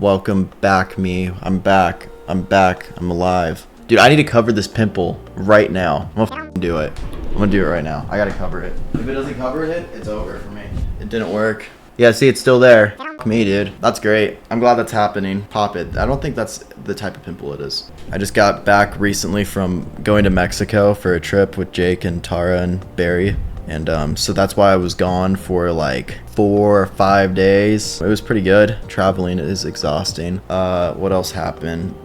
Welcome back, me. I'm back. I'm alive. Dude, I need to cover this pimple right now. I'm gonna do it. I'm gonna do it right now. I gotta cover it. If it doesn't cover it, it's over for me. It didn't work. Yeah, see, it's still there. Me, dude. That's great. I'm glad that's happening. Pop it. I don't think that's the type of pimple it is. I just got back recently from going to Mexico for a trip with Jake and Tara and Barry. And so that's why I was gone for like 4 or 5 days. It was pretty good. Traveling is exhausting. What else happened?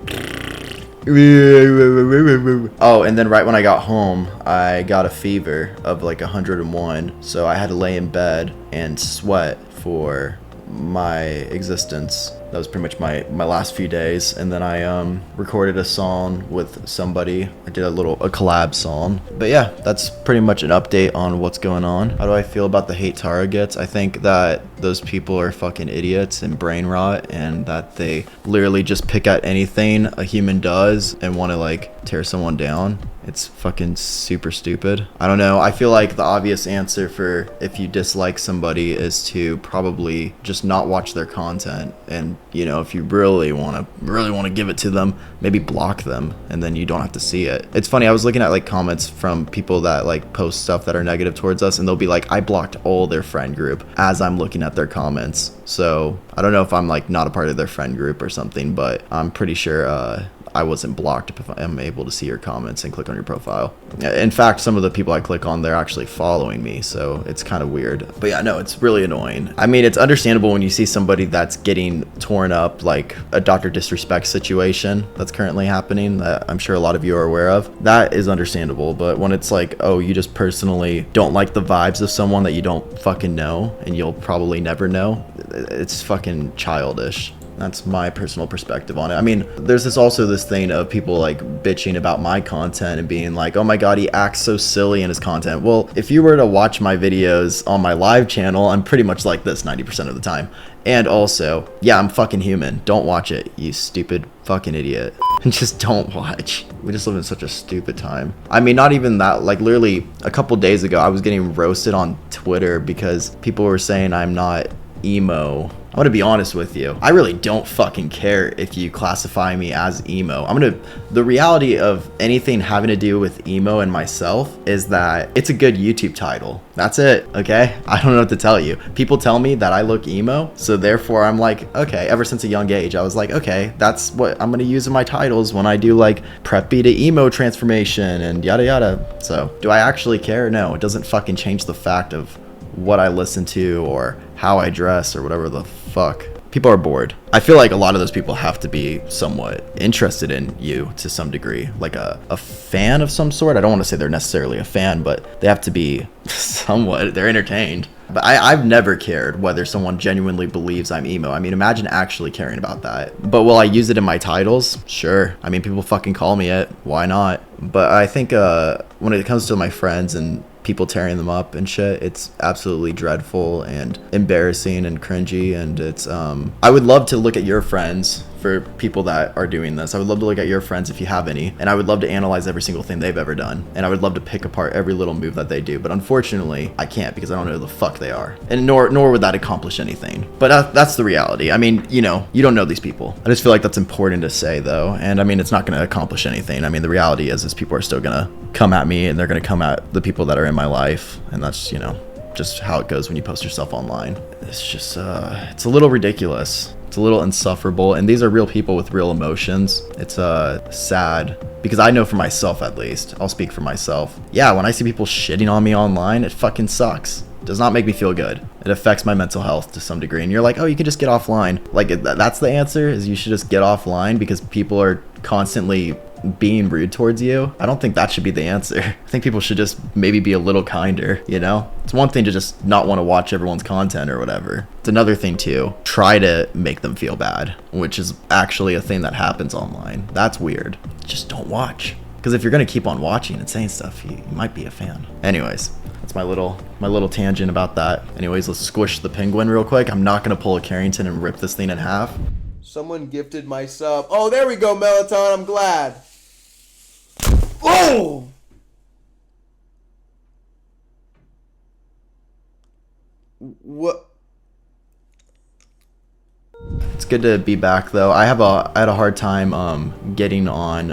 Oh, and then right when I got home, I got a fever of like 101. So I had to lay in bed and sweat for my existence. That was pretty much my last few days. And then I recorded a song with somebody. I did a collab song. But yeah, that's pretty much an update on what's going on. How do I feel about the hate Tara gets? I think that those people are fucking idiots and brain rot, and that they literally just pick at anything a human does and want to like tear someone down. It's fucking super stupid. I don't know. I feel like the obvious answer for if you dislike somebody is to probably just not watch their content. And, you know, if you really want to give it to them, maybe block them and then you don't have to see it. It's funny. I was looking at like comments from people that like post stuff that are negative towards us, and they'll be like, I blocked all their friend group as I'm looking at their comments. So I don't know if I'm like not a part of their friend group or something, but I'm pretty sure, I wasn't blocked if I'm able to see your comments and click on your profile. In fact, some of the people I click on, they're actually following me, so it's kind of weird. But yeah, no, it's really annoying. I mean, it's understandable when you see somebody that's getting torn up, like a Dr. Disrespect situation that's currently happening that I'm sure a lot of you are aware of. That is understandable, but when it's like, oh, you just personally don't like the vibes of someone that you don't fucking know and you'll probably never know, it's fucking childish. That's my personal perspective on it. I mean, there's this thing of people like bitching about my content and being like, oh my god, he acts so silly in his content. Well, if you were to watch my videos on my live channel, I'm pretty much like this 90% of the time. And also, yeah, I'm fucking human. Don't watch it, you stupid fucking idiot. Just don't watch. We just live in such a stupid time. I mean, not even that, like literally a couple days ago, I was getting roasted on Twitter because people were saying I'm not emo. I'm gonna be honest with you. I really don't fucking care if you classify me as emo. The reality of anything having to do with emo and myself is that it's a good YouTube title. That's it, okay? I don't know what to tell you. People tell me that I look emo, so therefore I'm like, okay, ever since a young age, I was like, okay, that's what I'm gonna use in my titles when I do like preppy to emo transformation and yada yada. So, do I actually care? No, it doesn't fucking change the fact of what I listen to or how I dress or whatever the fuck. People are bored. I feel like a lot of those people have to be somewhat interested in you to some degree, like a fan of some sort. I don't want to say they're necessarily a fan, but they have to be somewhat, they're entertained. But I've never cared whether someone genuinely believes I'm emo. I mean, imagine actually caring about that. But will I use it in my titles? Sure. I mean, people fucking call me it. Why not? But I think when it comes to my friends and people tearing them up and shit, it's absolutely dreadful and embarrassing and cringy. And it's I would love to look at your friends, for people that are doing this. I would love to look at your friends if you have any, and I would love to analyze every single thing they've ever done, and I would love to pick apart every little move that they do. But unfortunately, I can't, because I don't know who the fuck they are, and nor would that accomplish anything. But that's the reality. I mean, you know, you don't know these people. I just feel like that's important to say, though. And I mean, it's not going to accomplish anything. I mean, the reality is people are still gonna come at me, and they're gonna come at the people that are in my life, and that's, you know, just how it goes when you post yourself online. It's just it's a little ridiculous. It's a little insufferable, and these are real people with real emotions. It's sad, because I know for myself, at least, I'll speak for myself. Yeah, when I see people shitting on me online, it fucking sucks. It does not make me feel good. It affects my mental health to some degree, and you're like, oh, you can just get offline. Like, that's the answer, is you should just get offline because people are constantly being rude towards you. I don't think that should be the answer. I think people should just maybe be a little kinder, you know? It's one thing to just not want to watch everyone's content or whatever. It's another thing to try to make them feel bad, which is actually a thing that happens online. That's weird. Just don't watch. Because if you're going to keep on watching and saying stuff, you might be a fan. Anyways, that's my little tangent about that. Anyways, let's squish the penguin real quick. I'm not going to pull a Carrington and rip this thing in half. Someone gifted my sub. Oh, there we go, Melatonin. I'm glad. Oh! What? It's good to be back though. I had a hard time getting on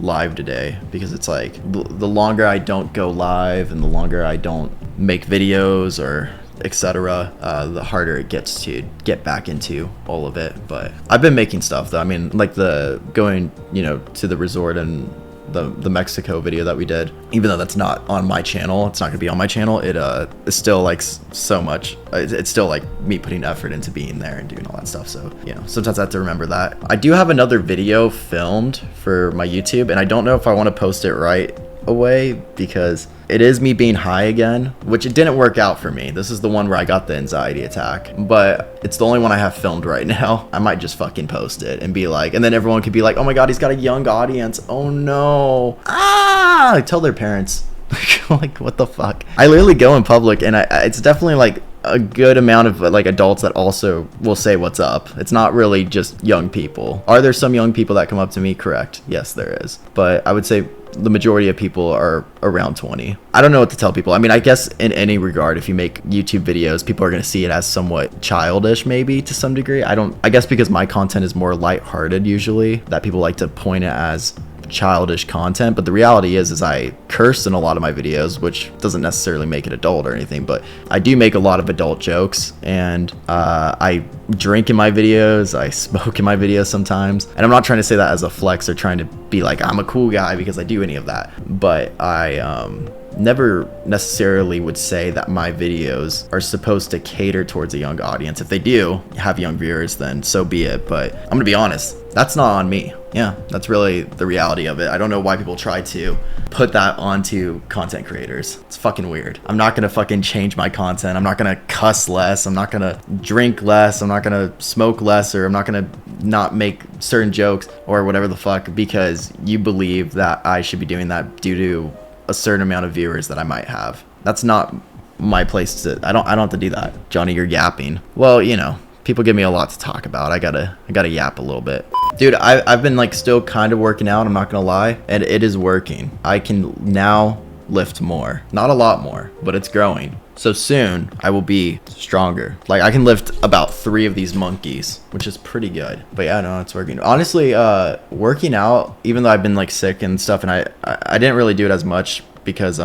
live today because it's like the longer I don't go live and the longer I don't make videos or etc., the harder it gets to get back into all of it. But I've been making stuff though. I mean, like the going, you know, to the resort and the Mexico video that we did, even though that's not on my channel, it's not gonna be on my channel, it is still like so much, it's still like me putting effort into being there and doing all that stuff. So, you know, sometimes I have to remember that. I do have another video filmed for my YouTube, and I don't know if I want to post it right away because it is me being high again, which it didn't work out for me. This is the one where I got the anxiety attack, but it's the only one I have filmed right now. I might just fucking post it and be like, and then everyone could be like, oh my god, he's got a young audience, oh no, tell their parents. Like, what the fuck? I literally go in public and it's definitely like a good amount of like adults that also will say what's up. It's not really just young people. Are there some young people that come up to me? Correct, yes there is, but I would say the majority of people are around 20. I don't know what to tell people. I mean, I guess in any regard, if you make YouTube videos, people are going to see it as somewhat childish, maybe to some degree. I guess because my content is more lighthearted usually, that people like to point it as childish content, but the reality is I curse in a lot of my videos, which doesn't necessarily make it adult or anything, but I do make a lot of adult jokes, and I drink in my videos, I smoke in my videos sometimes, and I'm not trying to say that as a flex or trying to be like I'm a cool guy because I do any of that, but I never necessarily would say that my videos are supposed to cater towards a young audience. If they do have young viewers, then so be it, but I'm gonna be honest, that's not on me. Yeah, that's really the reality of it. I don't know why people try to put that onto content creators. It's fucking weird. I'm not gonna fucking change my content. I'm not gonna cuss less. I'm not gonna drink less. I'm not gonna smoke less, or I'm not gonna not make certain jokes or whatever the fuck because you believe that I should be doing that due to a certain amount of viewers that I might have. That's not my place to, I don't have to do that. Johnny, you're yapping. Well, you know, people give me a lot to talk about. I gotta yap a little bit. Dude, I've been like still kind of working out, I'm not gonna lie, and it is working. I can now lift more. Not a lot more, but it's growing. So soon I will be stronger. Like I can lift about 3 of these monkeys, which is pretty good. But yeah, no, it's working. Honestly, working out, even though I've been like sick and stuff, and I didn't really do it as much because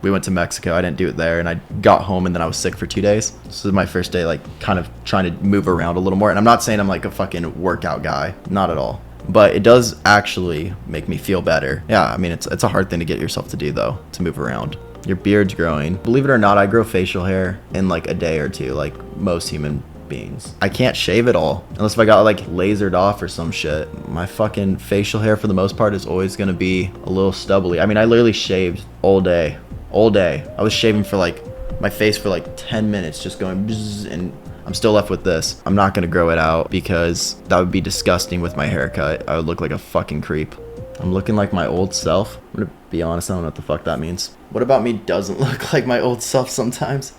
we went to Mexico. I didn't do it there, and I got home and then I was sick for 2 days. This is my first day like kind of trying to move around a little more, and I'm not saying I'm like a fucking workout guy, not at all, but it does actually make me feel better. Yeah, I mean, it's a hard thing to get yourself to do though, to move around. Your beard's growing. Believe it or not, I grow facial hair in like a day or 2, like most human beings. I can't shave it all unless if I got like lasered off or some shit. My fucking facial hair for the most part is always gonna be a little stubbly. I mean, I literally shaved all day. I was shaving for like my face for like 10 minutes, just going bzzz, and I'm still left with this. I'm not gonna grow it out because that would be disgusting with my haircut. I would look like a fucking creep. I'm looking like my old self. I'm gonna be honest, I don't know what the fuck that means. What about me doesn't look like my old self sometimes?